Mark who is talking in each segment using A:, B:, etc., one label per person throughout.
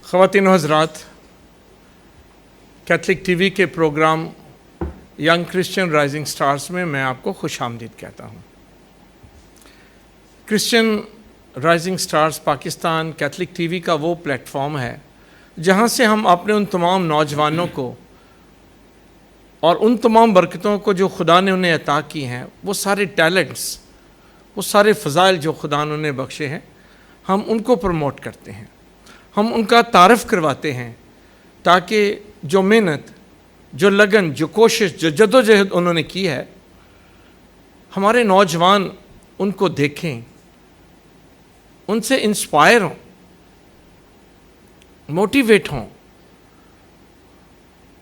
A: خواتین و حضرات، کیتھلک ٹی وی کے programme young Christian rising stars میں میں آپ کو خوش آمدید کہتا ہوں۔ Christian rising stars Pakistan Catholic TV کا وہ پلیٹ فارم ہے جہاں سے ہم اپنے ان تمام نوجوانوں کو اور ان تمام برکتوں کو جو خدا نے انہیں عطا کی ہیں، وہ سارے ٹیلنٹس، وہ سارے فضائل جو خدا نے انہیں بخشے ہیں، ہم ان کو پروموٹ کرتے ہیں، ہم ان کا تعارف کرواتے ہیں تاکہ جو محنت، جو لگن، جو کوشش، جو جدوجہد انہوں نے کی ہے، ہمارے نوجوان ان کو دیکھیں، ان سے انسپائر ہوں، موٹیویٹ ہوں،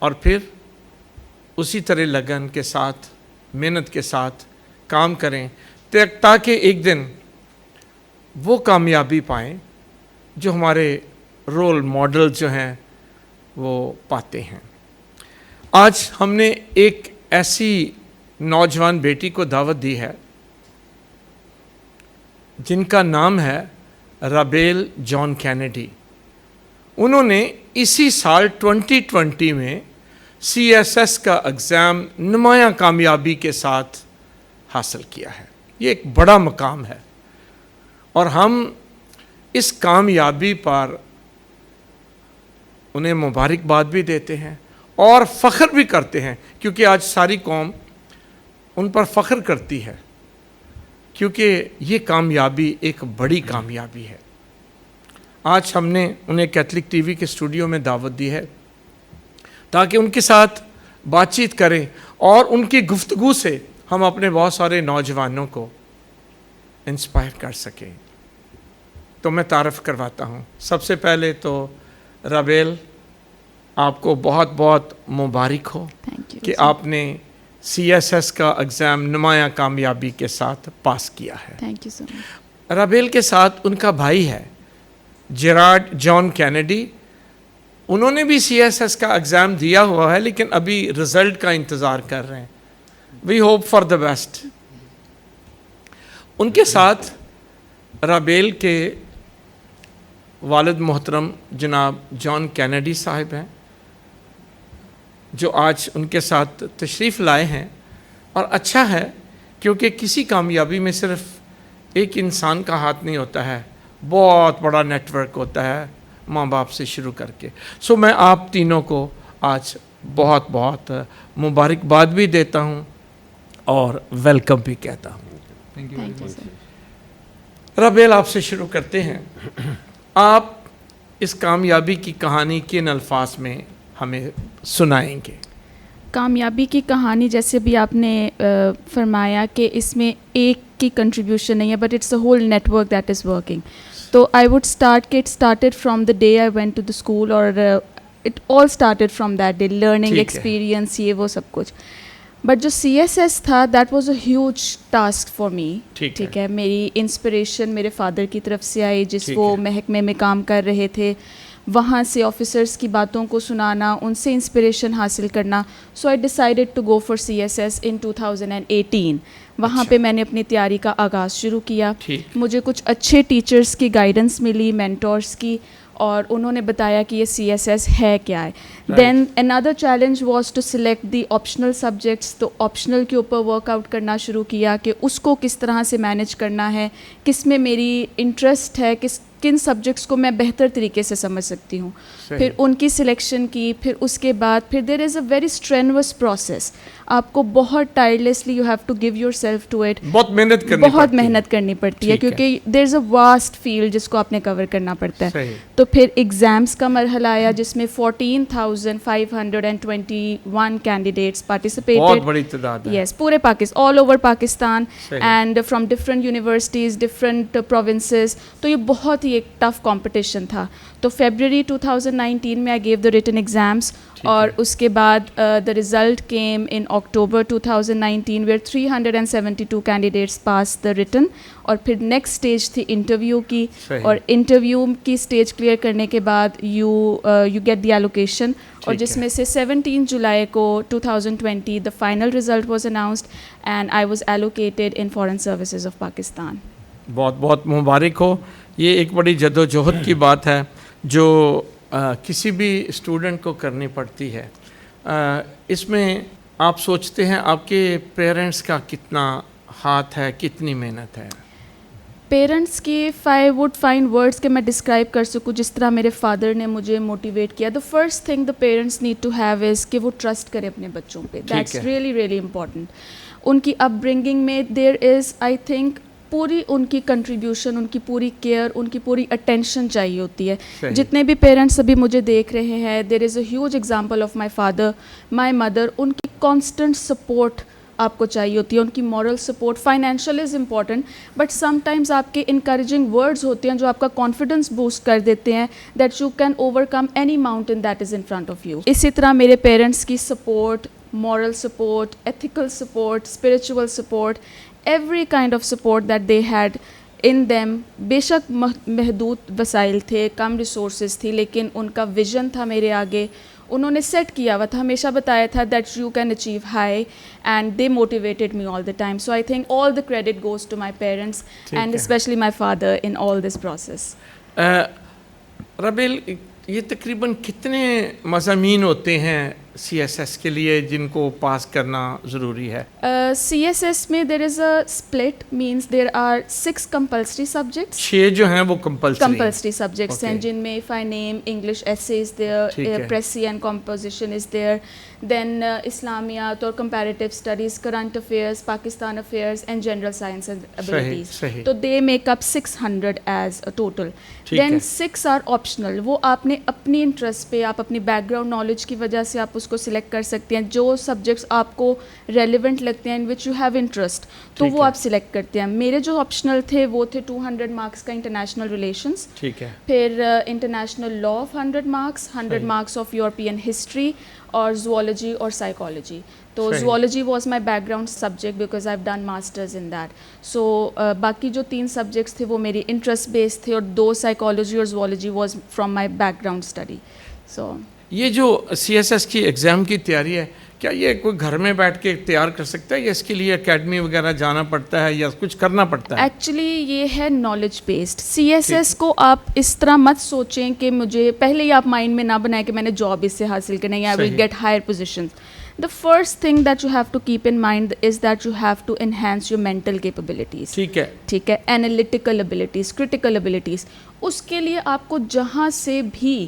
A: اور پھر اسی طرح لگن کے ساتھ، محنت کے ساتھ کام کریں تاکہ ایک دن وہ کامیابی پائیں جو ہمارے رول ماڈل جو ہیں وہ پاتے ہیں۔ آج ہم نے ایک ایسی نوجوان بیٹی کو دعوت دی ہے جن کا نام ہے رابیل جان کینیڈی۔ انہوں نے اسی سال 2020 میں CSS کا ایگزام نمایاں کامیابی کے ساتھ حاصل کیا ہے۔ یہ ایک بڑا مقام ہے اور ہم اس کامیابی پر انہیں مبارکباد بھی دیتے ہیں اور فخر بھی کرتے ہیں، کیونکہ آج ساری قوم ان پر فخر کرتی ہے، کیونکہ یہ کامیابی ایک بڑی کامیابی ہے۔ آج ہم نے انہیں کیتھلک ٹی وی کے اسٹوڈیو میں دعوت دی ہے تاکہ ان کے ساتھ بات چیت کریں اور ان کی گفتگو سے ہم اپنے بہت سارے نوجوانوں کو انسپائر کر سکیں۔ تو میں تعارف کرواتا ہوں۔ سب سے پہلے تو رابیل، آپ کو بہت بہت مبارک ہو کہ آپ نے CSS کا ایگزام نمایاں کامیابی کے ساتھ پاس کیا ہے۔
B: تھینک یو سو مچ۔
A: رابیل کے ساتھ ان کا بھائی ہے جیراڈ جان کینیڈی۔ انہوں نے بھی CSS کا ایگزام دیا ہوا ہے لیکن ابھی رزلٹ کا انتظار کر رہے ہیں۔ We hope for the best. ان کے ساتھ رابیل کے والد محترم جناب جان کینیڈی صاحب ہیں جو آج ان کے ساتھ تشریف لائے ہیں، اور اچھا ہے کیونکہ کسی کامیابی میں صرف ایک انسان کا ہاتھ نہیں ہوتا ہے، بہت بڑا نیٹ ورک ہوتا ہے ماں باپ سے شروع کر کے۔ سو میں آپ تینوں کو آج بہت بہت مبارکباد بھی دیتا ہوں اور ویلکم بھی کہتا ہوں۔
B: Thank you sir.
A: رابیل، آپ سے شروع کرتے ہیں۔ آپ اس کامیابی کی کہانی کن الفاظ میں ہمیں سنائیں گے؟
B: کامیابی کی کہانی جیسے بھی آپ نے فرمایا کہ اس میں ایک کی کنٹریبیوشن نہیں ہے، but it's a whole network that is working. تو آئی وڈ اسٹارٹ کہ it started from the day I went to the school, اور it all started from that day, learning, experience, یہ وہ سب کچھ۔ But جو CSS تھا that was a huge task for me. ٹھیک ہے، میری انسپریشن میرے فادر کی طرف سے آئی، جس وہ محکمے میں کام کر رہے تھے، وہاں سے آفیسرس کی باتوں کو سنانا، ان سے انسپریشن حاصل کرنا۔ So I decided to go for CSS in 2018۔ وہاں پہ میں نے اپنی تیاری کا آغاز شروع کیا۔ مجھے کچھ اچھے ٹیچرس کی گائیڈنس ملی، مینٹورس کی، اور انہوں نے بتایا کہ یہ CSS ہے کیا ہے۔ دین another challenge was to select the optional subjects۔ تو آپشنل کے اوپر ورک آؤٹ کرنا شروع کیا کہ اس کو کس طرح سے مینیج کرنا ہے، کس میں میری انٹرسٹ ہے، کن سبجیکٹس کو میں بہتر طریقے سے سمجھ سکتی ہوں۔ پھر ان کی سلیکشن کی، پھر اس کے بعد پھر there is a very strenuous process. آپ کو بہت tirelessly you have to give yourself to it, بہت محنت کرنی پڑتی ہے کیونکہ دیر از اے واسٹ فیلڈ جس کو آپ نے کور کرنا پڑتا ہے۔ تو پھر ایگزامس کا مرحلہ آیا جس میں 14,521 کینڈیڈیٹس پارٹیسپیٹڈ۔
A: بہت بڑی تعداد ہے۔
B: یس، پورے Pakistan, all over Pakistan, and from different universities, different provinces. تو یہ بہت ہی ایک ٹف کمپٹیشن تھا۔ تو فیبرری 2019 میں آئی گیو دا ریٹن ایگزامس، اور اس کے بعد the result came in October 2019 where 372 candidates pass the return. اور پھر نیکسٹ اسٹیج تھی انٹرویو کی، اور انٹرویو کی اسٹیج کلیئر کرنے کے بعد یو گیٹ دی ایلوکیشن، اور جس میں سے 17 جولائی کو 2020 the final result was announced and I was allocated in foreign services of Pakistan.
A: بہت بہت مبارک ہو۔ یہ ایک بڑی جدوجہد کی بات ہے جو کسی بھی اسٹوڈنٹ کو کرنی پڑتی ہے. اس میں آپ سوچتے ہیں آپ کے پیرنٹس کا کتنا ہاتھ ہے, کتنی محنت ہے؟
B: پیرنٹس کی if I would find words کہ میں ڈسکرائب کر سکوں جس طرح میرے فادر نے مجھے موٹیویٹ کیا, the first thing the parents need to have is کہ وہ ٹرسٹ کرے اپنے بچوں پہ. That's really really important. ان کی اپ برنگنگ میں there is I think پوری ان کی کنٹریبیوشن, ان کی پوری کیئر, ان کی پوری اٹینشن چاہیے ہوتی ہے. جتنے بھی پیرنٹس ابھی مجھے دیکھ رہے ہیں, there is a huge example of my father, my mother, ان کی کانسٹنٹ سپورٹ آپ کو چاہیے ہوتی ہے, ان کی moral support. Financial is important but some times آپ کے انکریجنگ ورڈز ہوتے ہیں جو آپ کا کانفیڈنس بوسٹ کر دیتے ہیں, that you can over come any mountain that is in front of you. اسی طرح میرے پیرنٹس کی support, moral support, ethical support, spiritual support, every kind of support that they had in them. بے شک محدود وسائل تھے, کم ریسورسز تھی, لیکن ان کا ویژن تھا میرے آگے, انہوں نے سیٹ کیا ہوا تھا, ہمیشہ بتایا تھا that you can achieve high, and they motivated me all the time. So I think all the credit goes to my parents and especially my father in all this process.
A: Rabeel, یہ تقریباً کتنے مضامین ہوتے ہیں سی ایس ایس کے لیے جن کو پاس کرنا ضروری ہے؟
B: سی ایس ایس میں there is a split, means there are 6 compulsory subjects.
A: 6 جو ہیں وہ
B: کمپلسری سبجیکٹس ہیں, جن میں if I name English essay is there, precis and composition is there, then اسلامیات اور comparative studies, current affairs, Pakistan affairs and general science and abilities. تو they make up 600 as a total. Then 6 are optional, وہ آپ نے اپنی interest پہ, آپ اپنی بیک گراؤنڈ نالج کی وجہ سے آپ اس کو سلیکٹ کر سکتے ہیں. جو سبجیکٹس آپ کو ریلیونٹ لگتے ہیں, ان وچ یو ہیو انٹرسٹ, تو وہ آپ سلیکٹ کرتے ہیں. میرے جو آپشنل تھے وہ تھے 200 مارکس کا انٹرنیشنل ریلیشنس, پھر international law of 100 marks, 100 marks of European history, اور زوالوجی اور سائیکالوجی. تو zoology was my background subject because I have done masters in that. So باقی جو 3 سبجیکٹس تھے وہ میری انٹرسٹ بیس تھے, اور 2 سائیکالوجی اور zoology was from my background study. So
A: یہ جو سی ایس ایس کی ایگزام کی تیاری ہے, کیا یہ کوئی گھر میں بیٹھ کے تیار کر سکتا ہے یا اس کے لیے اکیڈمی وغیرہ جانا پڑتا ہے یا کچھ کرنا پڑتا ہے؟
B: ایکچولی یہ ہے knowledge based. C S S کو آپ اس طرح مت سوچیں کہ مجھے, پہلے ہی آپ مائنڈ میں نہ بنائیں کہ میں نے جاب اس سے حاصل کرنا ہے, I will get higher positions. The first thing that you have to keep in mind is that you have to enhance your mental capabilities. ٹھیک ہے, analytical abilities, critical abilities. اس کے لیے آپ کو جہاں سے بھی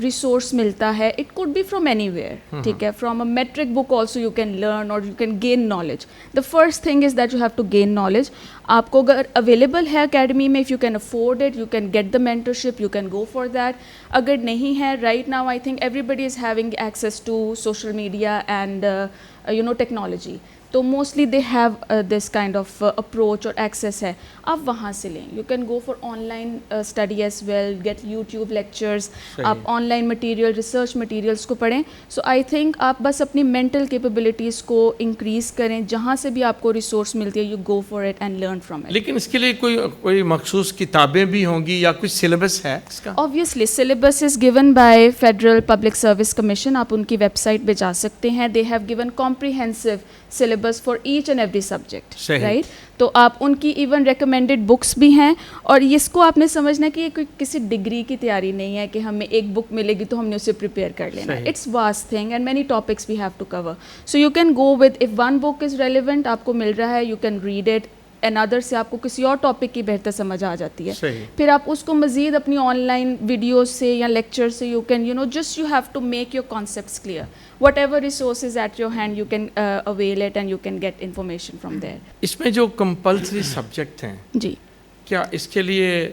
B: ریسورس ملتا ہے, it could be from anywhere, ٹھیک ہے, from a matric book also you can learn اور you can gain knowledge. The first thing is that you have to gain knowledge. آپ کو اگر اویلیبل ہے اکیڈمی میں, if you can afford it, you can get the mentorship, you can go for that. اگر نہیں ہے, right now I think everybody is having access to social media and you know technology, تو mostly they have this kind of approach اور access ہے, آپ وہاں سے لیں. You can go for online study as well, get YouTube lectures, آپ online material, research materials کو پڑھیں. سو آئی تھنک آپ بس اپنی مینٹل کیپیبلٹیز کو انکریز کریں, جہاں سے بھی آپ کو ریسورس ملتی ہے, you go for it and learn from it.
A: لیکن اس کے لیے کوئی مخصوص کتابیں بھی ہوں گی یا کچھ سلیبس ہے اس کا؟
B: Obviously syllabus is given by Federal Public Service Commission. آپ ان کی ویب سائٹ پہ جا سکتے ہیں. They have given comprehensive syllabus for each and every subject, right? تو آپ ان کی ایون ریکمینڈیڈ بکس بھی ہیں, اور اس کو آپ نے سمجھنا ہے کہ یہ کوئی کسی ڈگری کی تیاری نہیں ہے کہ ہمیں ایک بک ملے گی تو ہم نے اسے پریپیئر کر لینا. It's vast thing and many topics we have to cover. So you can go with, if one book is relevant, آپ کو مل رہا ہے, you can read it. another سے آپ کو کسی اور ٹاپک کی بہتر سمجھ آ جاتی ہے, پھر آپ اس کو مزید اپنی آن لائن ویڈیوز سے یا لیکچر سے you can just you have to make your concepts clear. Whatever resources at your hand you can avail it and you can get information from there.
A: اس میں جو compulsory subject ہیں,
B: جی,
A: کیا اس کے لیے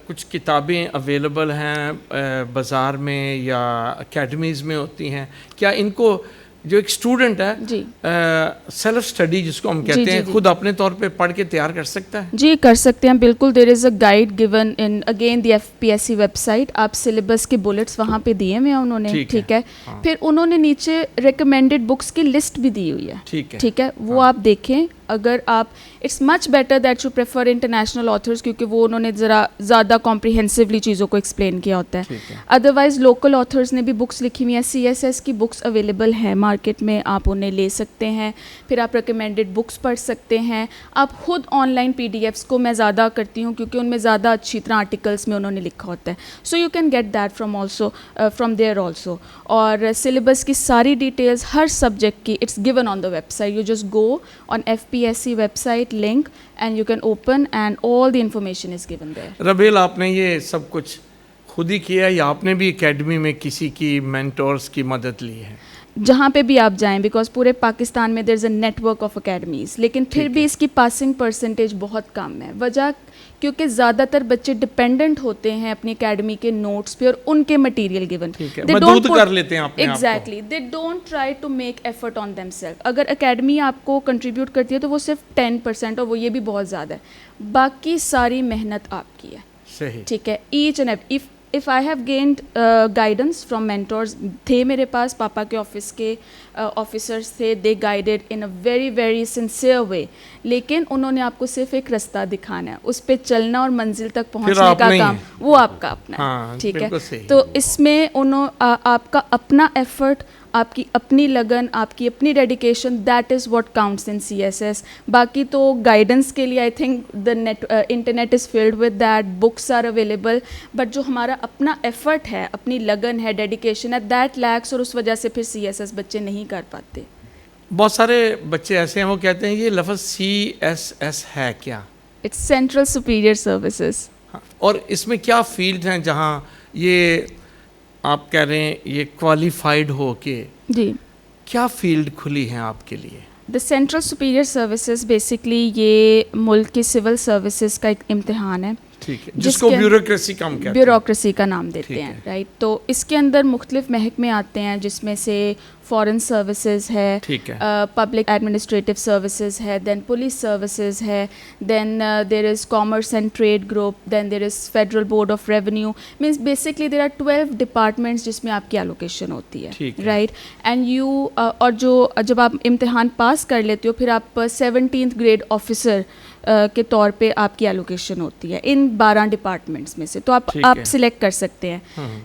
A: کچھ کتابیں اویلیبل ہیں بازار میں یا اکیڈمیز میں ہوتی ہیں؟ کیا ان کو جو ایک اسٹوڈنٹ ہے
B: جی
A: سیلف اسٹڈی جس کو ہم کہتے ہیں, خود اپنے طور پہ پڑھ کے تیار کر سکتا ہے؟
B: جی کر سکتے ہیں بالکل. There is a guide given in again the FPSC website. آپ سلیبس کے بلٹس وہاں پہ دیے ہوئے ہیں انہوں نے, ٹھیک ہے. پھر انہوں نے نیچے ریکمینڈیڈ بکس کی لسٹ بھی دی ہوئی ہے, ٹھیک ہے. وہ آپ دیکھیں, اگر آپ it's much better that you prefer international authors کیونکہ وہ انہوں نے ذرا زیادہ کمپریہنسولی چیزوں کو ایکسپلین کیا ہوتا ہے. ادروائز لوکل آتھرس نے بھی بکس لکھی ہوئی ہیں, CSS کی بکس اویلیبل ہیں مارکیٹ میں, آپ انہیں لے سکتے ہیں. پھر آپ ریکمینڈیڈ بکس پڑھ سکتے ہیں. آپ خود آن لائن PDFs کو میں زیادہ کرتی ہوں کیونکہ ان میں زیادہ اچھی طرح آرٹیکلس میں انہوں نے لکھا ہوتا ہے. So you can get that from there also. اور سلیبس کی ساری ڈیٹیلز ہر سبجیکٹ کی it's given on the website. You just go on FPSC website link and you can open and all the information is given there.
A: Rabeel, آپ نے یہ سب کچھ خود ہی کیا یا آپ نے بھی اکیڈمی میں کسی کی مینٹورس کی مدد لی ہے؟
B: جہاں پہ بھی آپ جائیں, بیکاز پورے پاکستان میں there is a net work of academies, لیکن پھر بھی اس کی پاسنگ پرسنٹیج بہت کم ہے. وجہ کیونکہ زیادہ تر بچے ڈپینڈنٹ ہوتے ہیں اپنی اکیڈمی کے نوٹس پہ اور ان کے مٹیریل گیون.
A: محدود کر لیتے ہیں اپنے آپ کو.
B: Exactly, they don't try to make effort on them self. اگر اکیڈمی آپ کو کنٹریبیوٹ کرتی ہے تو وہ صرف 10% اور وہ یہ بھی بہت زیادہ ہے. باقی ساری محنت آپ کی ہے.
A: صحیح,
B: ٹھیک ہے. H and if I have gained guidance from mentors, تھے میرے پاس پاپا کے آفس کے آفیسرس تھے, they guided in a very very sincere way, لیکن انہوں نے آپ کو صرف ایک رستہ دکھانا ہے, اس پہ چلنا اور منزل تک پہنچنے کا کام وہ آپ کا اپنا ہے. ٹھیک ہے, تو اس میں آپ کا اپنا ایفرٹ, آپ کی اپنی لگن, آپ کی اپنی dedication, that is what counts in CSS. باقی تو گائیڈنس کے لیے I think the internet is flood with that, books are available, but جو ہمارا اپنا ایفرٹ ہے, اپنی لگن ہے, ڈیڈیکیشن ہے, دیٹ لیکس, اور اس وجہ سے پھر CSS بچے نہیں کر پاتے.
A: بہت سارے بچے ایسے ہیں وہ کہتے ہیں یہ لفظ CSS ہے کیا؟
B: It's central superior services.
A: اور اس میں کیا فیلڈ ہیں جہاں یہ آپ کہہ رہے ہیں یہ کوالیفائڈ ہو کے,
B: جی
A: کیا فیلڈ کھلی ہیں آپ کے لیے؟
B: The central superior services basically یہ ملک کی سول سروسز کا ایک امتحان ہے,
A: ٹھیک ہے, جس کو بیوروکریسی
B: بیوروکریسی کا نام دیتے ہیں, رائٹ. تو اس کے اندر مختلف محکمے آتے ہیں جس میں سے فارن سروسز ہے, پبلک ایڈمنسٹریٹو سروسز ہے, دین پولیس سروسز ہے, then there is commerce and trade group, then there is federal board of revenue. Means basically there are 12 departments جس میں آپ کی الوکیشن ہوتی ہے, رائٹ. اینڈ یو اور جب آپ امتحان پاس کر لیتے ہو پھر آپ 17th گریڈ آفیسر کے طور پہ آپ کی الوکیشن ہوتی ہے ان 12 ڈپارٹمنٹس میں سے. تو آپ سلیکٹ کر سکتے ہیں.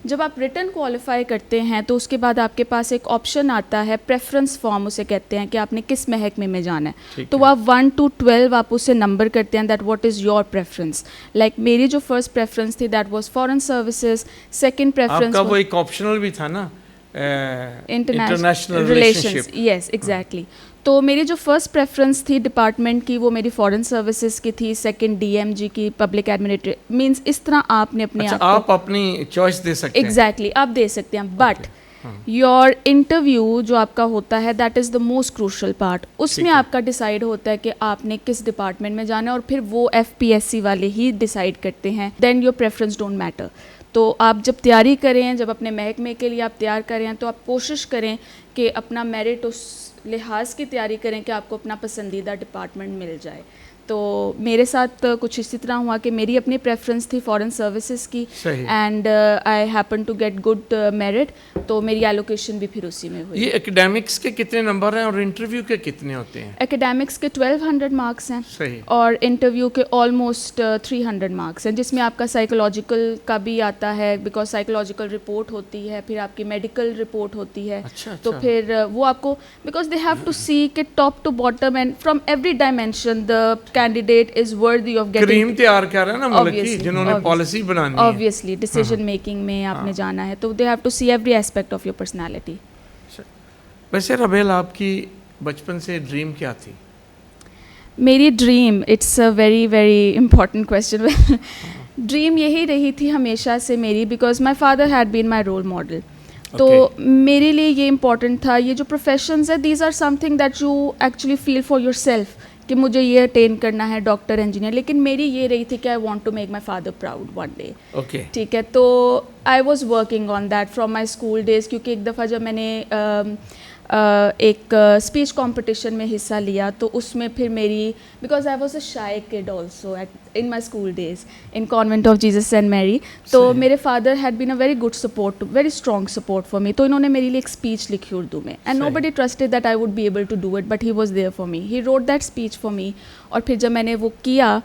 B: جب آپ ریٹن کوالیفائی کرتے ہیں تو اس کے بعد آپ کے پاس ایک آپشن آتا ہے, پریفرنس فارم اسے کہتے ہیں, کہ آپ نے کس محکمے میں جانا ہے. تو وہ آپ 1 to 12 آپ اسے نمبر کرتے ہیں, that what is your preference. Like میری جو فرسٹ پریفرنس تھی that was foreign services, second preference
A: وہ ایک آپشنل بھی تھا نا,
B: انٹرنیشنل ریلیشنز. Yes exactly. تو میری جو فرسٹ پریفرنس تھی ڈپارٹمنٹ کی وہ میری فارن سروسز کی تھی, سیکنڈ DMG کی, پبلک ایڈمنسٹریٹو. مینس اس طرح آپ نے اپنے
A: آپ اپنی چوائس دے سکتے ہیں.
B: ایگزیکٹلی, آپ دے سکتے ہیں. بٹ یور انٹرویو جو آپ کا ہوتا ہے that is the most crucial part. اس میں آپ کا ڈیسائیڈ ہوتا ہے کہ آپ نے کس ڈپارٹمنٹ میں جانا ہے, اور پھر وہ FPSC والے ہی ڈیسائیڈ کرتے ہیں. دین یور پریفرنس ڈونٹ میٹر. تو آپ جب تیاری کریں, جب اپنے محکمے کے لیے آپ تیار کریں, تو آپ کوشش کریں کہ اپنا میرٹ اس لحاظ کی تیاری کریں کہ آپ کو اپنا پسندیدہ ڈپارٹمنٹ مل جائے. تو میرے ساتھ کچھ اسی طرح ہوا کہ میری اپنی پریفرنس تھی فارن سروسز کی, and I happen to get good merit, تو میری ایلوکیشن بھی پھر اسی میں ہوئی.
A: یہ اکیڈیمکس کے کتنے نمبر ہیں اور انٹرویو کے کتنے ہوتے ہیں؟
B: اکیڈیمکس کے 1200 مارکس ہیں, اور انٹرویو کے آلموسٹ 300 مارکس ہیں, جس میں آپ کا سائیکولوجیکل کا بھی آتا ہے, بیکاز سائیکولوجیکل رپورٹ ہوتی ہے, پھر آپ کی میڈیکل رپورٹ ہوتی ہے. تو پھر وہ آپ کو, because they have to see کہ top to bottom and from every dimension the candidate is worthy of getting.
A: Cream تیار کر رہے ہیں نا ملک کی, جنہوں نے پالیسی بنانی ہے.
B: Obviously decision making میں آپ نے جانا ہے, تو they have to see every aspect of your personality.
A: ویسے ربیل آپ کی بچپن سے ڈریم کیا تھی؟
B: میری dream, it's a very very important question. Dream یہی رہی تھی ہمیشہ سے میری, because my father had been my role model. تو میرے لیے یہ امپورٹنٹ تھا, یہ جو پروفیشنز ہیں these are something that you actually feel for yourself, کہ مجھے یہ اٹین کرنا ہے, ڈاکٹر, انجینئر. لیکن میری یہ رہی تھی کہ I want to make my father proud one day. ٹھیک ہے, تو I was working on that from my school days, کیونکہ ایک دفعہ جب میں نے ایک اسپیچ کمپٹیشن میں حصہ لیا. تو اس میں پھر میری because I was a shy kid also in my school days in convent of Jesus and Mary. تو میرے father had been a very good support, very strong support for me. تو انہوں نے میرے لیے ایک اسپیچ لکھی اردو میں, and nobody trusted that I would be able to do it, but he was there for me. He wrote that speech for me. اور پھر جب میں نے وہ کیا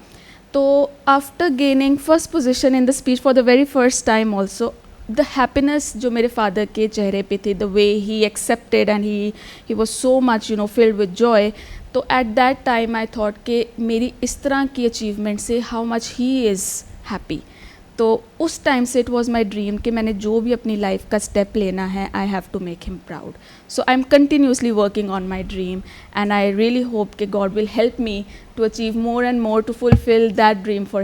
B: تو after gaining first position in the speech for the very first time also, the happiness جو میرے فادر کے چہرے پہ تھی, the way he accepted and he was so much filled with joy. تو at that time I thought کہ میری اس طرح کی اچیومنٹ سے how much he is happy. تو اس ٹائم سے اٹ واز مائی ڈریم کہ میں نے جو بھی اپنی لائف کا اسٹیپ لینا ہے I have to make him proud. So I am continuously working on my dream and I really hope کہ God will help me to achieve more and more to fulfil that dream for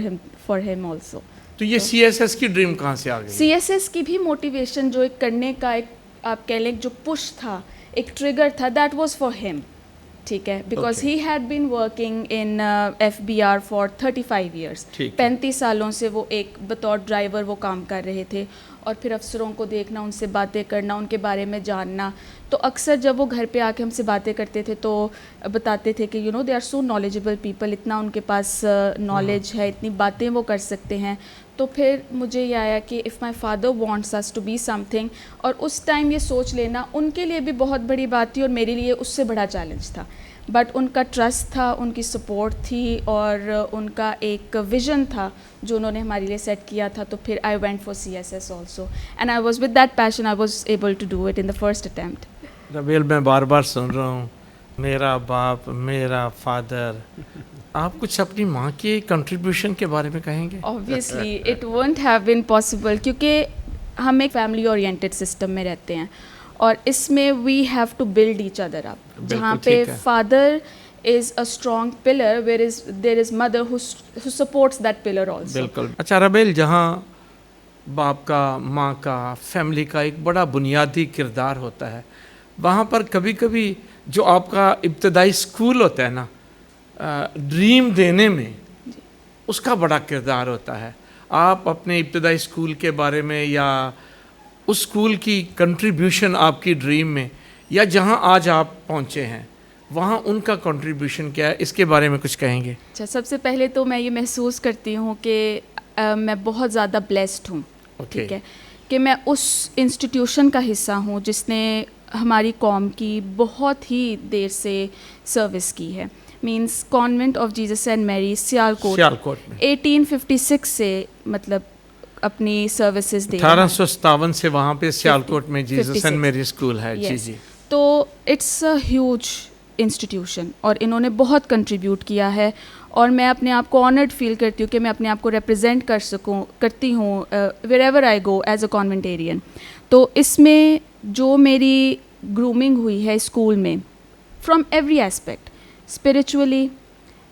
B: him also.
A: تو یہ C S S کی dream کہاں سے آ گئی؟
B: C S S کی بھی motivation جو ایک کرنے کا ایک آپ کہہ لیں جو پش تھا, ایک ٹریگر تھا, دیٹ واز فار ہم. ٹھیک ہے, because he had been working in FBR for 35 years. 35 سالوں سے وہ ایک بطور ڈرائیور وہ کام کر رہے تھے, اور پھر افسروں کو دیکھنا, ان سے باتیں کرنا, ان کے بارے میں جاننا. تو اکثر جب وہ گھر پہ آ کے ہم سے باتیں کرتے تھے تو بتاتے تھے کہ they are so knowledgeable people, اتنا ان کے پاس نالج ہے, اتنی باتیں وہ کر سکتے ہیں. تو پھر مجھے یہ آیا کہ if my father wants us to be something, اور اس ٹائم یہ سوچ لینا ان کے لیے بھی بہت بڑی بات تھی اور میرے لیے اس سے بڑا چیلنج تھا. بٹ ان کا ٹرسٹ تھا, ان کی سپورٹ تھی, اور ان کا ایک ویژن تھا جو انہوں نے ہمارے لیے سیٹ کیا تھا. تو پھر I went for C S S also, and I was with that passion I was able to do it in the first attempt.
A: Rabeel, میں بار بار سن رہا ہوں میرا باپ, میرا فادر. آپ کچھ اپنی ماں کی کنٹریبیوشن کے بارے میں کہیں گے؟
B: Obviously it won't have been possible کیونکہ ہم ایک فیملی اورینٹیڈ سسٹم میں رہتے ہیں, اور اس میں we have to build each other up. جہاں پہ father is a strong pillar, there is mother who supports that pillar also.
A: بالکل. اچھا ربیل, جہاں باپ کا, ماں کا, فیملی کا ایک بڑا بنیادی کردار ہوتا ہے, وہاں پر کبھی کبھی جو آپ کا ابتدائی اسکول ہوتا ہے نا, ڈریم دینے میں اس کا بڑا کردار ہوتا ہے. آپ اپنے ابتدائی اسکول کے بارے میں, یا اس اسکول کی کنٹریبیوشن آپ کی ڈریم میں, یا جہاں آج آپ پہنچے ہیں وہاں ان کا کنٹریبیوشن کیا ہے, اس کے بارے میں کچھ کہیں گے؟
B: اچھا, سب سے پہلے تو میں یہ محسوس کرتی ہوں کہ میں بہت زیادہ بلیسڈ ہوں. ٹھیک ہے, کہ میں اس انسٹیٹیوشن کا حصہ ہوں جس نے ہماری قوم کی بہت ہی دیر سے سروس کی ہے. Means convent of Jesus and میری سیالکوٹ 1856 سے مطلب اپنی سروسز دے,
A: 1857 سے وہاں پہ سیالکوٹ میں جیزس اینڈ میری اسکول ہے. جی جی.
B: تو اٹس اے ہیوج انسٹیٹیوشن, اور انہوں نے بہت کنٹریبیوٹ کیا ہے, اور میں اپنے آپ کو آنرڈ فیل کرتی ہوں کہ میں اپنے آپ کو ریپرزینٹ کرتی ہوں where ever I go as a کانوینٹیرین. تو اس میں جو میری گرومنگ ہوئی ہے اسکول میں, from every aspect, spiritually,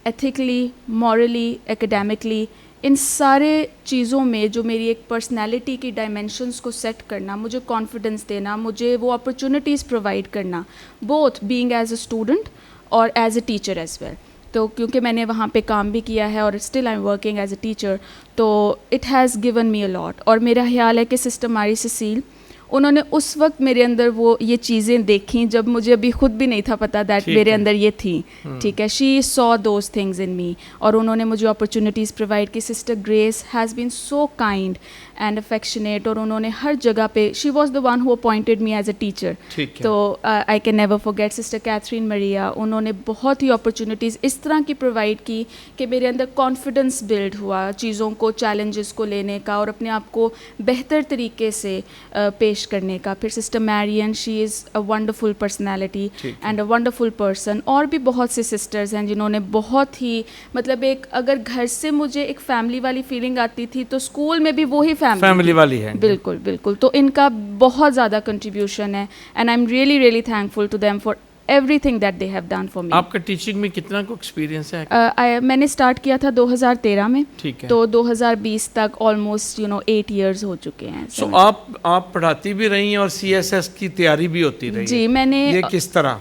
B: ethically, morally, academically, ان سارے چیزوں میں جو میری ایک پرسنالٹی کی ڈائمینشنس کو سیٹ کرنا, مجھے کانفیڈنس دینا, مجھے وہ اپرچونیٹیز پرووائڈ کرنا, both being as a student اور as a teacher as well. تو کیونکہ میں نے وہاں پہ کام بھی کیا ہے اور still I am working as a teacher, تو اٹ ہیز گیون می اے لاٹ. اور میرا خیال ہے کہ سسٹر ماری سیسیل, انہوں نے اس وقت میرے اندر وہ یہ چیزیں دیکھیں جب مجھے ابھی خود بھی نہیں تھا پتہ دیٹ میرے اندر یہ تھیں. ٹھیک ہے, شی سو دوز تھنگز ان می, اور انہوں نے مجھے اپرچونیٹیز پرووائڈ کی. Sister Grace has been so kind and affectionate, اور انہوں نے ہر جگہ پہ, she was the one who appointed me as a teacher. تو I can never forget sister Catherine Maria, انہوں نے بہت ہی اپرچونیٹیز اس طرح کی پرووائڈ کی کہ میرے اندر کانفیڈنس بلڈ ہوا چیزوں کو, چیلنجز کو لینے کا, اور اپنے آپ کو بہتر طریقے سے پیش کرنے کا. پھر sister marine, she is a wonderful personality and a wonderful person. اور بھی بہت سے سسٹرز ہیں جنہوں نے بہت ہی مطلب ایک, اگر گھر سے مجھے ایک فیملی والی فیلنگ آتی تھی تو اسکول میں بھی وہی فیملی
A: والی ہے.
B: بالکل بالکل. تو ان کا بہت زیادہ کنٹریبیوشن ہے, and I am really really thankful to them for everything that they have done for me.
A: آپ کا ٹیچنگ میں کتنا کو ایکسپیرینس ہے؟
B: میں نے اسٹارٹ کیا تھا 2013 میں,
A: ٹھیک ہے,
B: تو 2020 تک آلموسٹ 8 ایئرس ہو چکے ہیں.
A: سو آپ پڑھاتی بھی رہی ہیں اور CSS کی تیاری بھی ہوتی رہی ہے؟
B: جی, میں نے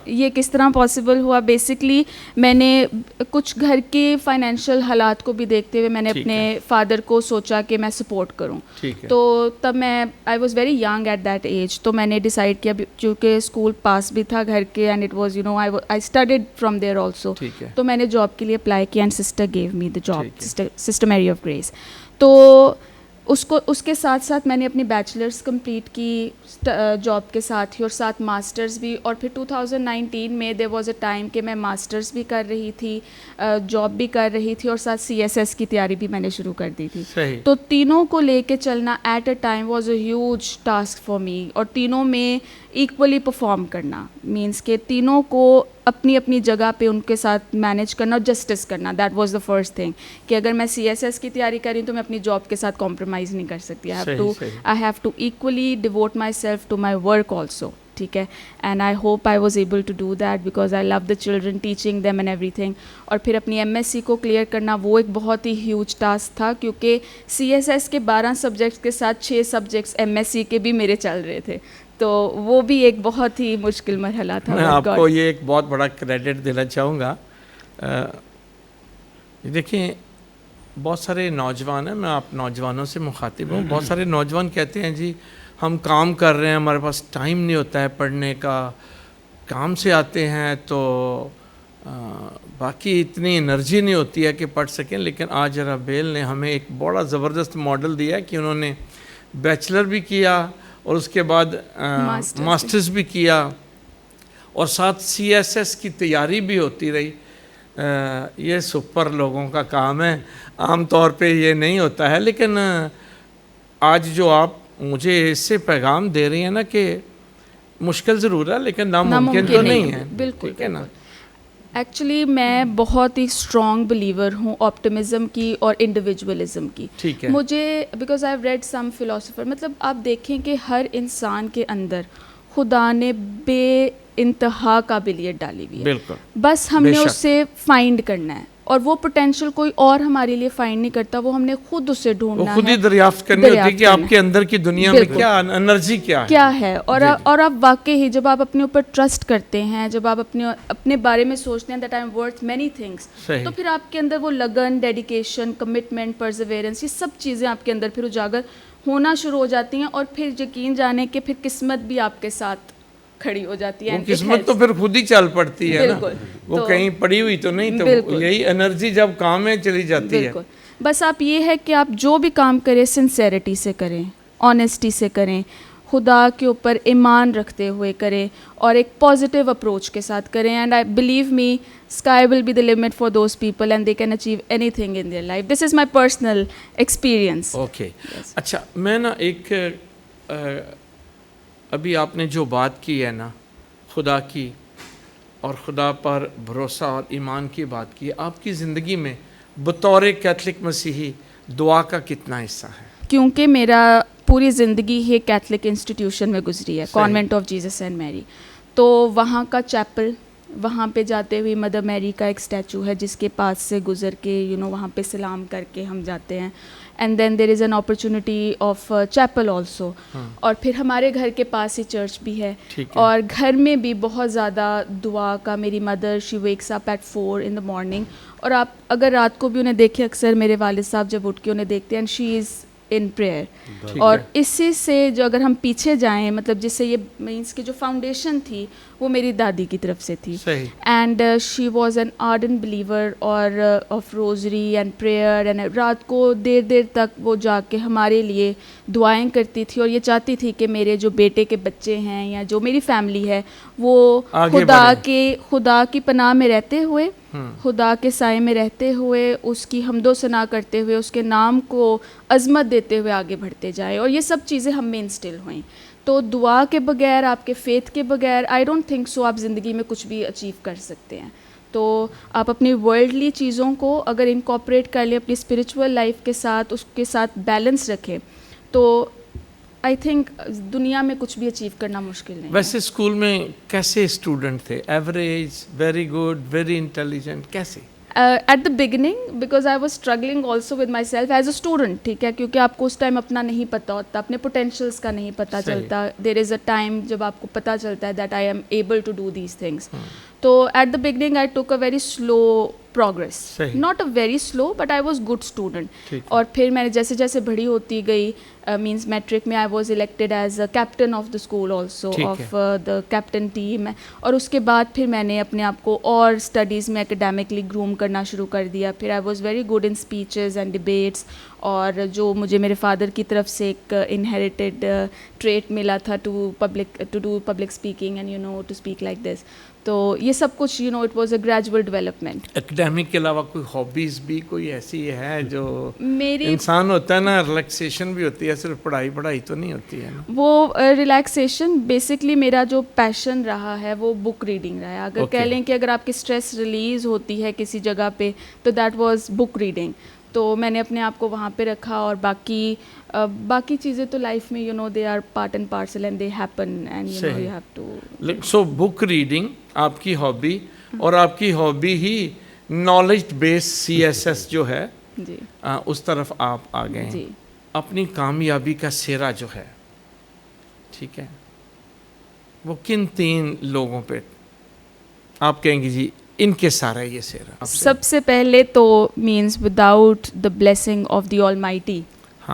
B: یہ کس طرح پاسبل ہوا, بیسکلی میں نے کچھ گھر کے فائنینشیل حالات کو بھی دیکھتے ہوئے میں نے اپنے فادر کو سوچا کہ میں سپورٹ کروں. تو تب میں I was very young at that age, تو میں نے ڈیسائڈ کیا, چونکہ اسکول پاس بھی تھا گھر کے, and it was I studied from there also, تو میں نے جاب کے لیے اپلائی کیا, and sister give me the job, sister Mary of Grace. تو اس کے ساتھ ساتھ میں نے اپنی بیچلرس کمپلیٹ کی جاب کے ساتھ ہی, اور ساتھ ماسٹرز بھی, اور پھر 2019 میں دیر واز اے ٹائم کہ میں ماسٹرز بھی کر رہی تھی, جاب بھی کر رہی تھی, اور ساتھ CSS کی تیاری بھی میں نے شروع کر دی تھی. تو تینوں کو لے کے چلنا at a time was a huge task for me, اور تینوں میں ایکولی پرفارم کرنا مینس کہ تینوں کو اپنی اپنی جگہ پہ ان کے ساتھ مینیج کرنا اور جسٹس کرنا. That was the first thing کہ اگر میں CSS کی تیاری کر رہی ہوں تو میں اپنی جاب کے ساتھ کمپرومائز نہیں کر سکتی. I have to equally devote myself to my work also, ٹھیک ہے. And I hope I was able to do that because I love the children, teaching them and everything. اور پھر اپنی MSc کو clear کرنا وہ ایک بہت ہی ہیوج ٹاسک تھا, کیونکہ CSS کے 12 سبجیکٹس کے ساتھ 6 سبجیکٹس MSc کے بھی میرے چل رہے تھے, تو وہ بھی ایک بہت ہی مشکل مرحلہ تھا.
A: میں آپ کو یہ ایک بہت بڑا کریڈٹ دینا چاہوں گا. دیکھیں بہت سارے نوجوان ہیں, میں آپ نوجوانوں سے مخاطب ہوں, بہت سارے نوجوان کہتے ہیں جی ہم کام کر رہے ہیں, ہمارے پاس ٹائم نہیں ہوتا ہے پڑھنے کا, کام سے آتے ہیں تو باقی اتنی انرجی نہیں ہوتی ہے کہ پڑھ سکیں. لیکن آج رابیل نے ہمیں ایک بڑا زبردست ماڈل دیا ہے کہ انہوں نے بیچلر بھی کیا اور اس کے بعد ماسٹرز بھی کیا, اور ساتھ CSS کی تیاری بھی ہوتی رہی. یہ سپر لوگوں کا کام ہے, عام طور پہ یہ نہیں ہوتا ہے. لیکن آج جو آپ مجھے اس سے پیغام دے رہی ہیں نا کہ مشکل ضرور ہے لیکن ناممکن تو نہیں ہے.
B: بالکل
A: ٹھیک ہے نا.
B: ایکچولی میں بہت ہی اسٹرانگ بلیور ہوں آپٹمزم کی اور انڈیویجولزم کی.
A: ٹھیک ہے.
B: مجھے because I have read some philosopher, مطلب آپ دیکھیں کہ ہر انسان کے اندر خدا نے بے انتہا قابلیت ڈالی ہوئی ہے.
A: بالکل.
B: بس ہم نے اسے فائنڈ کرنا ہے, اور وہ پوٹینشیل کوئی اور ہمارے لیے فائنڈ نہیں کرتا, وہ ہم نے خود اسے ڈھونڈنا ہے,
A: خود ہی دریافت کرنی ہوتی ہے کہ آپ کے اندر کی دنیا میں کیا انرجی کیا ہے.
B: اور آپ واقعی جب آپ اپنے اوپر ٹرسٹ کرتے ہیں, جب آپ اپنے بارے میں سوچتے ہیں that I M worth many things, تو پھر آپ کے اندر وہ لگن, ڈیڈیکیشن, کمٹمنٹ, پرزیویرنس, یہ سب چیزیں آپ کے اندر پھر اجاگر ہونا شروع ہو جاتی ہیں. اور پھر یقین جانے کہ پھر قسمت بھی آپ کے ساتھ کھڑی ہو جاتی ہے.
A: قسمت تو پھر خود ہی چل پڑتی ہے نا, وہ کہیں پڑی ہوئی تو نہیں, تو یہی انرجی جب کام میں چلی جاتی ہے.
B: بس آپ یہ ہے کہ آپ جو بھی کام کریں سنسیریٹی سے کریں, آنیسٹی سے کریں, خدا کے اوپر ایمان رکھتے ہوئے کریں, اور ایک پازیٹیو اپروچ کے ساتھ کریں. And I believe me sky will be the limit for those people and they can achieve anything in their life. This is my personal experience.
A: Okay. اچھا, میں نا ایک ابھی آپ نے جو بات کی ہے نا خدا کی اور خدا پر بھروسہ اور ایمان کی بات کی, آپ کی زندگی میں بطور کیتھولک مسیحی دعا کا کتنا حصہ ہے؟
B: کیونکہ میرا پوری زندگی ہی کیتھولک انسٹیٹیوشن میں گزری ہے, convent of Jesus and Mary, تو وہاں کا چیپل, وہاں پہ جاتے ہوئے مدر میری کا ایک اسٹیچو ہے جس کے پاس سے گزر کے وہاں پہ سلام کر کے ہم جاتے ہیں. And then there is an opportunity of chapel also, اور پھر ہمارے گھر کے پاس ہی چرچ بھی ہے, اور گھر میں بھی بہت زیادہ دعا کا. میری mother she wakes up at 4 in the morning, اور آپ اگر رات کو بھی انہیں دیکھیں, اکثر میرے والد صاحب جب اٹھ کے انہیں دیکھتے ہیں, and she is in prayer. اور اسی سے جو اگر ہم پیچھے جائیں, مطلب جس سے یہ مینس کہ جو فاؤنڈیشن تھی وہ میری دادی کی طرف سے تھی, and she was an ardent believer اور of rosary and prayer, and رات کو دیر دیر تک وہ جا کے ہمارے لیے دعائیں کرتی تھی, اور یہ چاہتی تھی کہ میرے جو بیٹے کے بچے ہیں یا جو میری فیملی ہے وہ خدا کی پناہ میں رہتے ہوئے, خدا کے سائے میں رہتے ہوئے, اس کی حمد و ثنا کرتے ہوئے, اس کے نام کو عظمت دیتے ہوئے آگے بڑھتے جائیں. اور یہ سب چیزیں ہم میں انسٹل ہوئیں. تو دعا کے بغیر, آپ کے فیتھ کے بغیر, آئی ڈونٹ تھنک سو آپ زندگی میں کچھ بھی اچیو کر سکتے ہیں. تو آپ اپنی ورلڈلی چیزوں کو اگر انکارپوریٹ کر لیں اپنی اسپریچول لائف کے ساتھ, اس کے ساتھ بیلنس رکھیں, تو آئی تھنک دنیا میں کچھ بھی اچیو کرنا مشکل نہیں.
A: ویسے اسکول میں کیسے اسٹوڈنٹ تھے؟ Average, very good, very intelligent, کیسے؟
B: At the beginning because I was struggling also with myself as a student. ٹھیک ہے، کیونکہ آپ کو اس ٹائم اپنا نہیں پتہ ہوتا، اپنے پوٹینشیلس کا نہیں پتہ چلتا. دیر از اے ٹائم جب آپ کو پتہ چلتا ہے that I am able to do these things. تو at the beginning I took a very slow progress, not a very slow but I was good student. اور پھر میں جیسے جیسے بڑی ہوتی گئی، مینس میٹرک میں I was elected as a captain of the school also, of the captain team. اور اس کے بعد پھر میں نے اپنے آپ کو اور اسٹڈیز میں اکیڈیمکلی گروم کرنا شروع کر دیا. پھر آئی was very good in speeches and debates, اور جو مجھے میرے فادر کی طرف سے ایک انہیریٹیڈ ٹریٹ ملا تھا to do public speaking and to speak like this. تو یہ سب کچھ it was a gradual development.
A: Academic کے علاوہ کوئی ہابیز بھی کوئی ایسی ہے جو
B: میری
A: انسان ہوتا ہے نا، ریلیکسیشن بھی ہوتی ہے، صرف پڑھائی تو نہیں ہوتی ہے نا؟
B: وہ ریلیکسیشن بیسکلی میرا جو پیشن رہا ہے وہ بک ریڈنگ رہا ہے. اگر کہہ لیں کہ اگر آپ کی اسٹریس ریلیز ہوتی ہے کسی جگہ پہ تو دیٹ واز بک ریڈنگ. تو میں نے اپنے آپ کو وہاں پہ رکھا، اور باقی چیزیں تو لائف میں they are part and parcel and they happen and you have to.
A: So book reading آپ کی ہابی، اور آپ کی ہابی ہی نالج بیس CSS جو ہے
B: جی
A: اس طرف آپ آ گئے ہیں. اپنی کامیابی کا سہرا جو ہے، ٹھیک ہے، وہ کن 3 لوگوں پہ آپ کہیں گے جی ان کے سارا یہ سہرا؟
B: سب سے پہلے تو means without the blessing of the all mighty.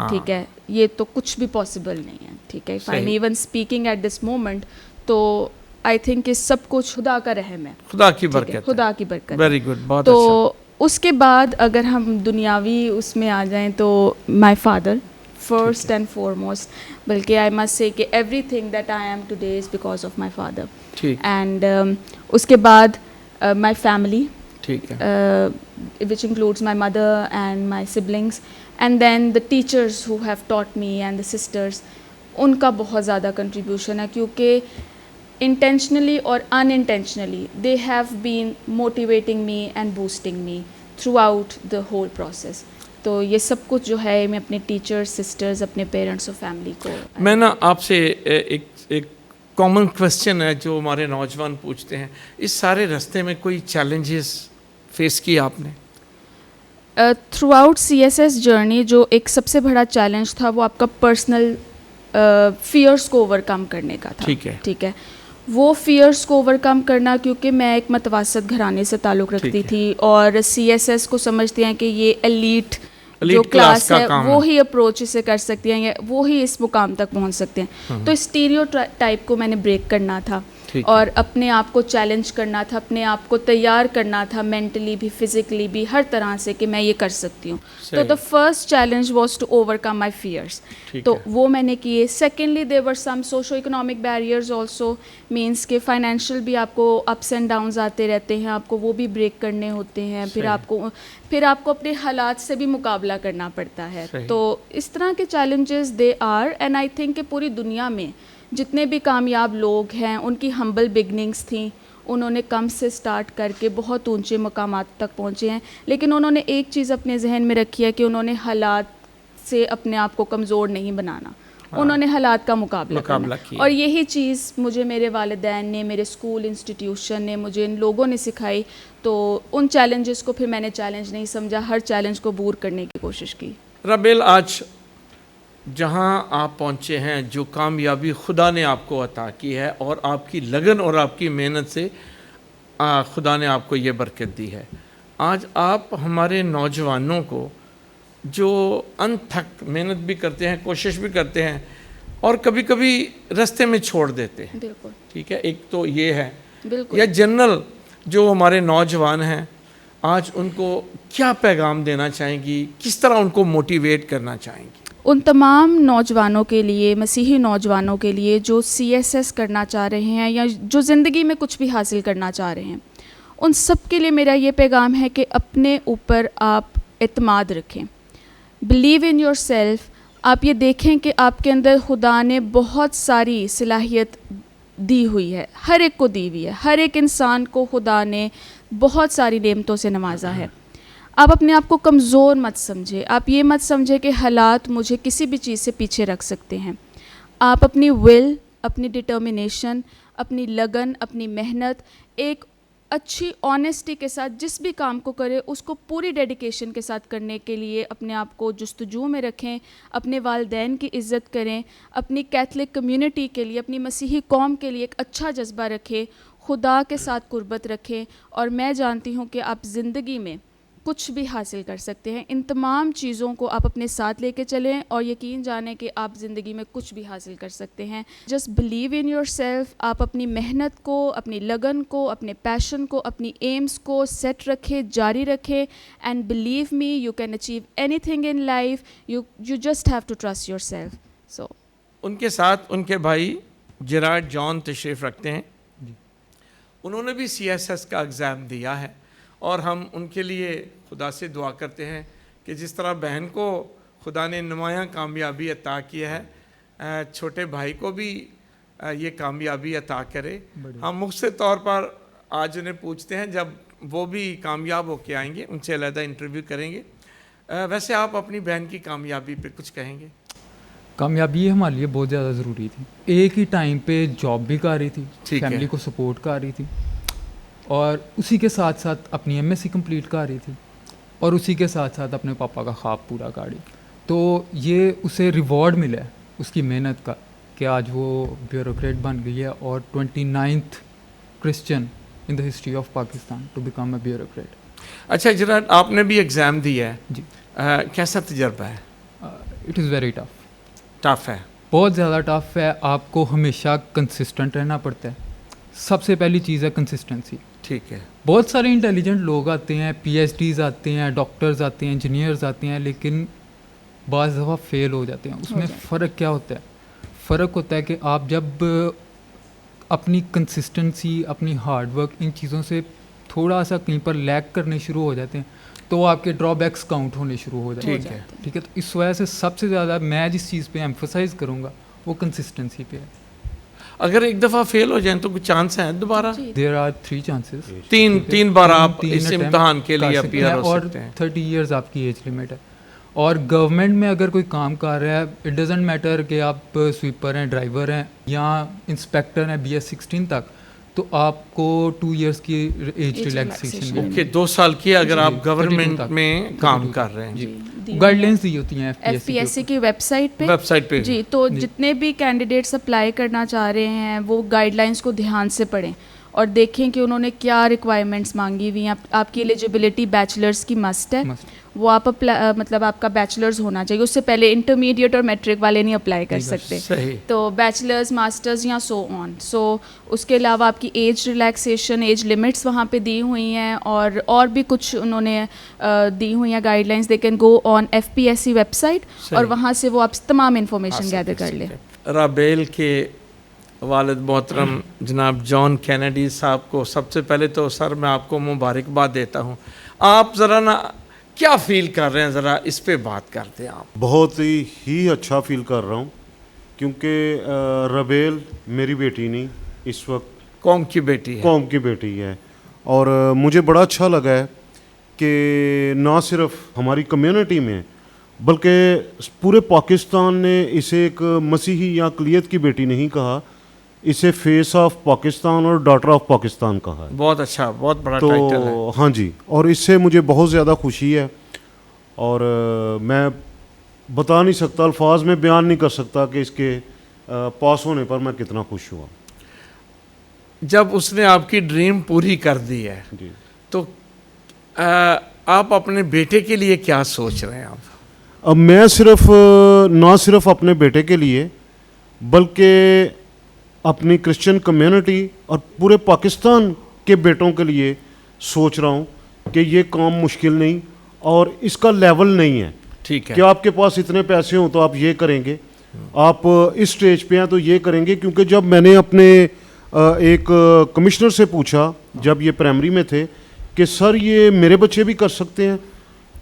B: ٹھیک ہے، یہ تو کچھ بھی پاسبل نہیں ہے. ٹھیک ہے، if I am even speaking at this moment تو آئی تھنک کہ سب کچھ خدا کا رحم ہے،
A: خدا کی برکت،
B: خدا کی برکت.
A: ویری گڈ، بہت
B: تو
A: اچھا.
B: اس کے بعد اگر ہم دنیاوی اس میں آ جائیں تو my father first and foremost. بلکہ آئی مسٹ سے کہ everything that I am today is because of my father. And اس کے بعد my family, which includes my mother and my siblings, and then the teachers who have taught me and the sisters. ان کا بہت زیادہ contribution ہے، کیونکہ intentionally اور unintentionally they have been motivating me and boosting me throughout the whole process. تو یہ سب کچھ جو ہے میں اپنے ٹیچرز، سسٹرز، اپنے پیرنٹس اور فیملی کو. میں
A: نا آپ سے ایک کامن کویسچن ہے جو ہمارے نوجوان پوچھتے ہیں، اس سارے راستے میں کوئی چیلنجز فیس کیا آپ نے؟
B: تھرو آؤٹ CSS جرنی جو ایک سب سے بڑا چیلنج تھا وہ آپ کا پرسنل فیئرس کو اوور کم کرنے کا تھا. ٹھیک ہے، وہ فیئرس کو اوور کم کرنا، کیونکہ میں ایک متوسط گھرانے سے تعلق رکھتی تھی، اور CSS کو سمجھتے ہیں کہ یہ ایلیٹ جو کلاس ہے وہی اپروچ اسے کر سکتی ہیں، یا وہی اس مقام تک پہنچ سکتے ہیں. تو اسٹیریو ٹائپ کو میں نے بریک کرنا تھا، اور اپنے آپ کو چیلنج کرنا تھا، اپنے آپ کو تیار کرنا تھا مینٹلی بھی، فزیکلی بھی، ہر طرح سے کہ میں یہ کر سکتی ہوں. تو the first challenge was to overcome my fears. تو وہ میں نے کیے. Secondly there were some socio economic barriers also, means کہ فائنینشیل بھی آپ کو اپس اینڈ ڈاؤنز آتے رہتے ہیں، آپ کو وہ بھی بریک کرنے ہوتے ہیں. پھر آپ کو اپنے حالات سے بھی مقابلہ کرنا پڑتا ہے. تو اس طرح کے challenges they are, and I think کہ پوری دنیا میں جتنے بھی کامیاب لوگ ہیں ان کی ہمبل بگننگس تھیں. انہوں نے کم سے سٹارٹ کر کے بہت اونچے مقامات تک پہنچے ہیں، لیکن انہوں نے ایک چیز اپنے ذہن میں رکھی ہے کہ انہوں نے حالات سے اپنے آپ کو کمزور نہیں بنانا. انہوں نے حالات کا مقابلہ کرنا. اور یہی چیز مجھے میرے والدین نے، میرے اسکول انسٹیٹیوشن نے، مجھے ان لوگوں نے سکھائی. تو ان چیلنجز کو پھر میں نے چیلنج نہیں سمجھا، ہر چیلنج کو دور کرنے کی کوشش کی.
A: رابعہ، آج جہاں آپ پہنچے ہیں، جو کامیابی خدا نے آپ کو عطا کی ہے، اور آپ کی لگن اور آپ کی محنت سے خدا نے آپ کو یہ برکت دی ہے. آج آپ ہمارے نوجوانوں کو جو انتھک محنت بھی کرتے ہیں، کوشش بھی کرتے ہیں، اور کبھی کبھی رستے میں چھوڑ دیتے ہیں.
B: بالکل
A: ٹھیک ہے، ایک تو یہ ہے. یا جنرل جو ہمارے نوجوان ہیں، آج ان کو کیا پیغام دینا چاہیں گی، کس طرح ان کو موٹیویٹ کرنا چاہیں گی؟
B: ان تمام نوجوانوں کے لیے، مسیحی نوجوانوں کے لیے جو CSS کرنا چاہ رہے ہیں یا جو زندگی میں کچھ بھی حاصل کرنا چاہ رہے ہیں، ان سب کے لیے میرا یہ پیغام ہے کہ اپنے اوپر آپ اعتماد رکھیں. Believe in your self. آپ یہ دیکھیں کہ آپ کے اندر خدا نے بہت ساری صلاحیت دی ہوئی ہے، ہر ایک کو دی ہوئی ہے. ہر ایک انسان کو خدا نے بہت ساری نعمتوں سے نوازا ہے. آپ اپنے آپ کو کمزور مت سمجھے. آپ یہ مت سمجھے کہ حالات مجھے کسی بھی چیز سے پیچھے رکھ سکتے ہیں. آپ اپنی ول، اپنی ڈٹرمنیشن، اپنی لگن، اپنی محنت، ایک اچھی آنیسٹی کے ساتھ جس بھی کام کو کرے اس کو پوری ڈیڈیکیشن کے ساتھ کرنے کے لیے اپنے آپ کو جستجو میں رکھیں، اپنے والدین کی عزت کریں، اپنی کیتھولک کمیونٹی کے لیے، اپنی مسیحی قوم کے لیے ایک اچھا جذبہ رکھیں، خدا کے ساتھ قربت رکھیں، اور میں جانتی ہوں کہ آپ زندگی میں کچھ بھی حاصل کر سکتے ہیں. ان تمام چیزوں کو آپ اپنے ساتھ لے کے چلیں اور یقین جانیں کہ آپ زندگی میں کچھ بھی حاصل کر سکتے ہیں. Just believe in your self. آپ اپنی محنت کو، اپنی لگن کو، اپنے پیشن کو، اپنی ایمس کو سیٹ رکھیں، جاری رکھیں، and believe me you can achieve anything in life. You just have to trust yourself. So
A: ان کے ساتھ ان کے بھائی جیراڈ جان تشریف رکھتے ہیں. انہوں نے بھی CSS کا ایگزام دیا ہے اور ہم ان کے لیے خدا سے دعا کرتے ہیں کہ جس طرح بہن کو خدا نے نمایاں کامیابی عطا کیا ہے، چھوٹے بھائی کو بھی یہ کامیابی عطا کرے. ہم مختصر طور پر آج انہیں پوچھتے ہیں، جب وہ بھی کامیاب ہو کے آئیں گے ان سے علیحدہ انٹرویو کریں گے. ویسے آپ اپنی بہن کی کامیابی پہ کچھ کہیں گے؟
C: کامیابی ہمارے لیے بہت زیادہ ضروری تھی. ایک ہی ٹائم پہ جاب بھی کر رہی تھی، فیملی کو سپورٹ کر رہی تھی، اور اسی کے ساتھ ساتھ اپنی MSc کمپلیٹ کر رہی تھی، اور اسی کے ساتھ ساتھ اپنے پاپا کا خواب پورا کر رہی. تو یہ اسے ریوارڈ ملا ہے اس کی محنت کا کہ آج وہ بیوروکریٹ بن گئی ہے اور 29th Christian in the history of Pakistan to become a bureaucrat.
A: اچھا جیراڈ، آپ نے بھی ایگزام دیا ہے
C: جی.
A: کیسا تجربہ ہے؟
C: It is very tough.
A: Tough ہے،
C: بہت زیادہ ٹف ہے. آپ کو ہمیشہ کنسسٹنٹ رہنا پڑتا ہے. سب سے پہلی چیز ہے کنسسٹنسی.
A: ٹھیک ہے.
C: بہت سارے انٹیلیجنٹ لوگ آتے ہیں، PhDs آتے ہیں، ڈاکٹرز آتے ہیں، انجینئرز آتے ہیں، لیکن بعض دفعہ فیل ہو جاتے ہیں. اس میں فرق کیا ہوتا ہے؟ فرق ہوتا ہے کہ آپ جب اپنی کنسسٹنسی، اپنی ہارڈ ورک، ان چیزوں سے تھوڑا سا کہیں پر لیک کرنے شروع ہو جاتے ہیں تو آپ کے ڈرا بیکس کاؤنٹ ہونے شروع ہو جاتے ہیں. ٹھیک ہے. تو اس وجہ سے سب سے زیادہ میں جس چیز پہ ایمفسائز کروں گا وہ کنسسٹنسی پہ ہے.
A: اگر ایک دفعہ فیل ہو جائیں تو کچھ چانس ہے دوبارہ؟
C: There are 3 chances.
A: تین بار آپ اس امتحان کے لیے اپیئر ہو سکتے ہیں.
C: 30 ایئرز آپ کی ایج لمٹ ہے. اور گورنمنٹ میں اگر کوئی کام کر رہا ہے، اٹ ڈزنٹ میٹر کہ آپ سویپر ہیں، ڈرائیور ہیں یا انسپیکٹر ہیں BS 16 تک، تو آپ کو 2 ایئرس کی ایج ریلیکسیشن ہے.
A: اوکے، 2 سال کی اگر آپ گورنمنٹ میں کام کر رہے ہیں.
C: جی، گائیڈ لائنس دی ہوتی ہیں
B: FPSC کی ویب سائٹ پہ. جی، تو جتنے بھی کینڈیڈیٹس اپلائی کرنا چاہ رہے ہیں وہ گائیڈ لائنس کو دھیان سے پڑھیں اور دیکھیں کہ انہوں نے کیا ریکوائرمنٹس مانگی ہوئی ہیں. آپ کی ایلیجیبلٹی بیچلرس کی مسٹ ہے، وہ آپ مطلب آپ کا بیچلرز ہونا چاہیے. اس سے پہلے انٹرمیڈیٹ اور میٹرک والے نہیں اپلائی کر سکتے. تو بیچلرز، ماسٹرز یا سو آن. سو اس کے علاوہ آپ کی ایج ریلیکسیشن، ایج لمٹس وہاں پہ دی ہوئی ہیں، اور بھی کچھ انہوں نے دی ہوئی ہیں guidelines. They can go on FPSC website اور وہاں سے وہ آپ تمام انفارمیشن گیدر کر لیں.
A: رابیل کے والد محترم جناب جان کینیڈی صاحب کو سب سے پہلے تو سر میں آپ کو مبارکباد دیتا ہوں. آپ ذرا نا کیا فیل کر رہے ہیں، ذرا اس پہ بات کرتے ہیں. آپ
D: بہت ہی اچھا فیل کر رہا ہوں کیونکہ رابیل میری بیٹی نہیں، اس وقت
A: قوم کی بیٹی ہے. اور
D: مجھے بڑا اچھا لگا ہے کہ نہ صرف ہماری کمیونٹی میں بلکہ پورے پاکستان نے اسے ایک مسیحی یا اقلیت کی بیٹی نہیں کہا، اسے فیس آف پاکستان اور ڈاٹر آف پاکستان کہا ہے.
A: بہت اچھا، بہت بڑا ٹائٹل ہے.
D: ہاں جی، اور اس سے مجھے بہت زیادہ خوشی ہے اور میں بتا نہیں سکتا، الفاظ میں بیان نہیں کر سکتا کہ اس کے پاس ہونے پر میں کتنا خوش ہوا.
A: جب اس نے آپ کی ڈریم پوری کر دی ہے
D: جی،
A: تو آپ اپنے بیٹے کے لیے کیا سوچ رہے ہیں؟
D: اب میں نہ صرف اپنے بیٹے کے لیے بلکہ اپنی کرسچن کمیونٹی اور پورے پاکستان کے بیٹوں کے لیے سوچ رہا ہوں کہ یہ کام مشکل نہیں اور اس کا لیول نہیں ہے.
A: ٹھیک ہے
D: کہ آپ کے پاس اتنے پیسے ہوں تو آپ یہ کریں گے، آپ اس سٹیج پہ ہیں تو یہ کریں گے. کیونکہ جب میں نے اپنے ایک کمشنر سے پوچھا جب یہ پرائمری میں تھے کہ سر یہ میرے بچے بھی کر سکتے ہیں،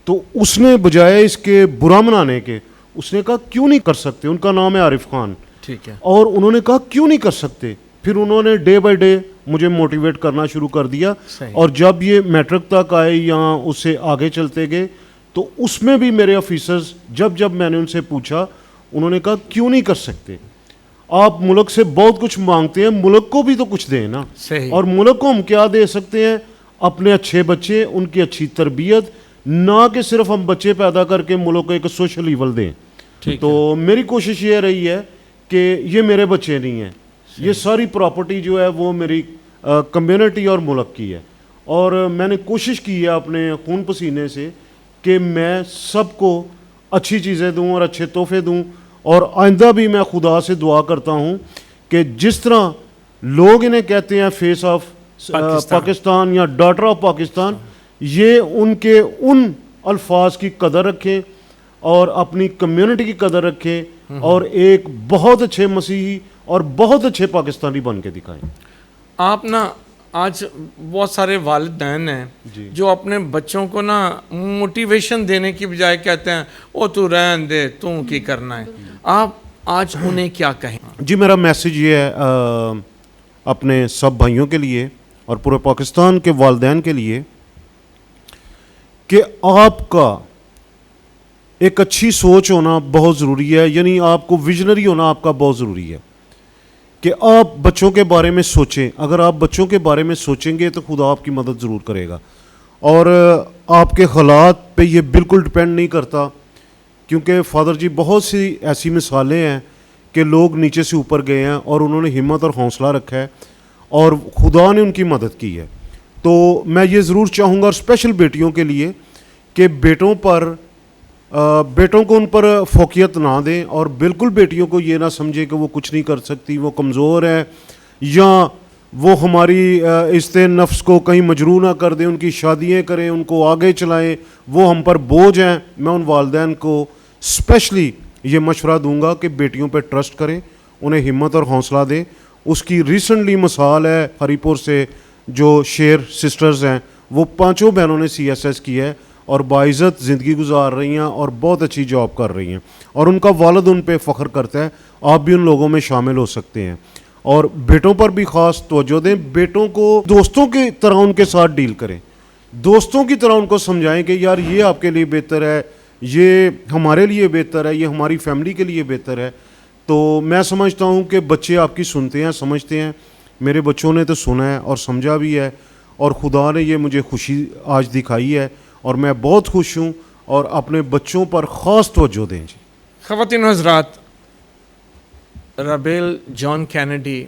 D: تو اس نے بجائے اس کے برا منانے کے اس نے کہا کیوں نہیں کر سکتے. ان کا نام ہے عارف خان.
A: ٹھیک ہے.
D: اور انہوں نے کہا کیوں نہیں کر سکتے. پھر انہوں نے ڈے بائی ڈے مجھے موٹیویٹ کرنا شروع کر دیا. اور جب یہ میٹرک تک آئے یا اس سے آگے چلتے گئے تو اس میں بھی میرے آفیسرز جب میں نے ان سے پوچھا انہوں نے کہا کیوں نہیں کر سکتے. آپ ملک سے بہت کچھ مانگتے ہیں, ملک کو بھی تو کچھ دیں نا.
A: صحیح.
D: اور ملک کو ہم کیا دے سکتے ہیں؟ اپنے اچھے بچے, ان کی اچھی تربیت, نہ کہ صرف ہم بچے پیدا کر کے ملک کو ایک سوشل لیول دیں. تو میری کوشش یہ رہی ہے کہ یہ میرے بچے نہیں ہیں, یہ ساری پراپرٹی جو ہے وہ میری کمیونٹی اور ملک کی ہے. اور میں نے کوشش کی ہے اپنے خون پسینے سے کہ میں سب کو اچھی چیزیں دوں اور اچھے تحفے دوں. اور آئندہ بھی میں خدا سے دعا کرتا ہوں کہ جس طرح لوگ انہیں کہتے ہیں فیس آف پاکستان یا ڈاٹر آف پاکستان, یہ ان کے ان الفاظ کی قدر رکھیں اور اپنی کمیونٹی کی قدر رکھیں اور ایک بہت اچھے مسیحی اور بہت اچھے پاکستانی بن کے دکھائیں.
A: آپ نا آج بہت سارے والدین ہیں جو اپنے بچوں کو نا موٹیویشن دینے کی بجائے کہتے ہیں او تو رہن دے, تو کی کرنا ہے. آپ آج انہیں کیا کہیں؟
D: جی میرا میسیج یہ ہے اپنے سب بھائیوں کے لیے اور پورے پاکستان کے والدین کے لیے کہ آپ کا ایک اچھی سوچ ہونا بہت ضروری ہے. یعنی آپ کو ویژنری ہونا آپ کا بہت ضروری ہے کہ آپ بچوں کے بارے میں سوچیں. اگر آپ بچوں کے بارے میں سوچیں گے تو خدا آپ کی مدد ضرور کرے گا. اور آپ کے حالات پہ یہ بالکل ڈپینڈ نہیں کرتا, کیونکہ فادر جی بہت سی ایسی مثالیں ہیں کہ لوگ نیچے سے اوپر گئے ہیں اور انہوں نے ہمت اور حوصلہ رکھا ہے اور خدا نے ان کی مدد کی ہے. تو میں یہ ضرور چاہوں گا, اور اسپیشل بیٹیوں کے لیے, کہ بیٹوں کو ان پر فوقیت نہ دیں اور بالکل بیٹیوں کو یہ نہ سمجھے کہ وہ کچھ نہیں کر سکتی, وہ کمزور ہے, یا وہ ہماری عزت نفس کو کہیں مجروح نہ کر دیں, ان کی شادیاں کریں, ان کو آگے چلائیں, وہ ہم پر بوجھ ہیں. میں ان والدین کو اسپیشلی یہ مشورہ دوں گا کہ بیٹیوں پہ ٹرسٹ کریں, انہیں ہمت اور حوصلہ دیں. اس کی ریسنٹلی مثال ہے ہری پور سے, جو شیر سسٹرز ہیں, وہ 5 بہنوں نے CSS کی ہے اور باعزت زندگی گزار رہی ہیں اور بہت اچھی جاب کر رہی ہیں, اور ان کا والد ان پہ فخر کرتا ہے. آپ بھی ان لوگوں میں شامل ہو سکتے ہیں. اور بیٹوں پر بھی خاص توجہ دیں, بیٹوں کو دوستوں کی طرح ان کے ساتھ ڈیل کریں, دوستوں کی طرح ان کو سمجھائیں کہ یار یہ آپ کے لیے بہتر ہے, یہ ہمارے لیے بہتر ہے, یہ ہماری فیملی کے لیے بہتر ہے. تو میں سمجھتا ہوں کہ بچے آپ کی سنتے ہیں, سمجھتے ہیں. میرے بچوں نے تو سنا ہے اور سمجھا بھی ہے, اور خدا نے یہ مجھے خوشی آج دکھائی ہے اور میں بہت خوش ہوں. اور اپنے بچوں پر خاص توجہ دیں. جی
A: خواتین و حضرات, رابیل جان کینیڈی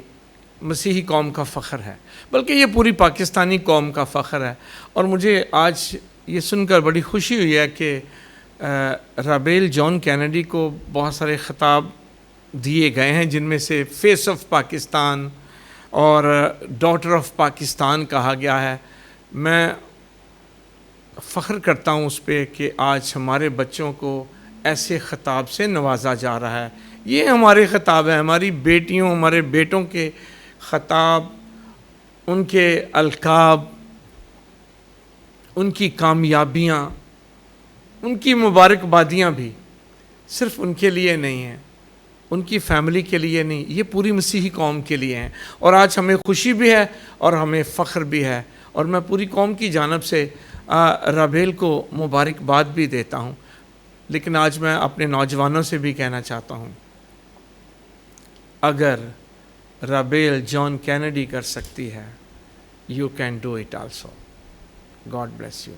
A: مسیحی قوم کا فخر ہے, بلکہ یہ پوری پاکستانی قوم کا فخر ہے. اور مجھے آج یہ سن کر بڑی خوشی ہوئی ہے کہ رابیل جان کینیڈی کو بہت سارے خطاب دیے گئے ہیں, جن میں سے فیس آف پاکستان اور ڈاٹر آف پاکستان کہا گیا ہے. میں فخر کرتا ہوں اس پہ کہ آج ہمارے بچوں کو ایسے خطاب سے نوازا جا رہا ہے. یہ ہمارے خطاب ہیں, ہماری بیٹیوں ہمارے بیٹوں کے خطاب, ان کے القاب, ان کی کامیابیاں, ان کی مبارکبادیاں بھی صرف ان کے لیے نہیں ہیں, ان کی فیملی کے لیے نہیں, یہ پوری مسیحی قوم کے لیے ہیں. اور آج ہمیں خوشی بھی ہے اور ہمیں فخر بھی ہے. اور میں پوری قوم کی جانب سے رابیل کو مبارکباد بھی دیتا ہوں. لیکن آج میں اپنے نوجوانوں سے بھی کہنا چاہتا ہوں, اگر رابیل جان کینیڈی کر سکتی ہے, you can do it also. God bless you.